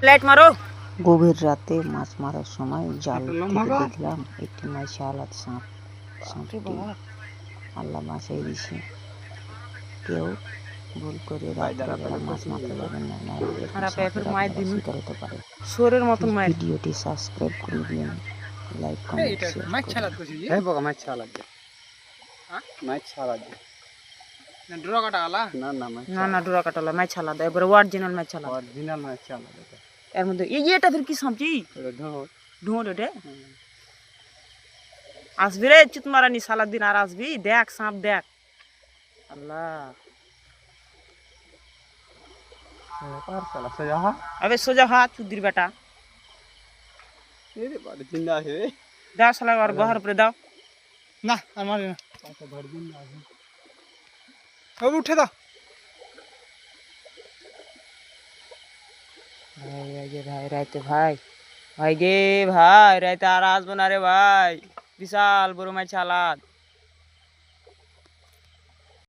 Light মারো। গভীর রাতে মাছ মারার সময় জাল থেকে দেখলাম একটি মাছে আলাদ সাপ। সাপটি আল্লাহ বাঁচাই দিছে। কেউ ভুল করে রাত্রেবেলা মাছ মারতে যাবেন না, নাহলে এরকম সাপের আপনারা শিকার হতে পারে। সোরের মতন মায়ের ভিডিওটি সাবস্ক্রাইব করে দিন, লাইক কমেন্ট শেয়ার করুন। এই বকা মাছ ছাড়া লাগবে। মাছ ছাড়া লাগবে ডোরা কাটা আলা না না মাছ না না ডোরা কাটালা মাছ আলাদা, এবারে অরিজিনাল মাছ আলাদা। অরিজিনাল মাছ আলাদা। এর মধ্যে এটা ফের কি সবজি এটা ধর ঢোঁড় ওটা আসবি রে চিত মারানি সালাদ দিন আর আসবি দেখ সাপ দেখ আল্লাহ পার সালা সজা হা আবে সোজা হাত চুদির বেটা এই রে বড় জিন্দা আছে রে। দাও সালা আর গহর উপরে দাও না আর মারি না আচ্ছা ধর দিন না আছে ও উঠে দাও ভাই রাইতে ভাই ভাই গে ভাই রাইতে আর আসবো না রে ভাই বিশাল বড় মাছ আলাদ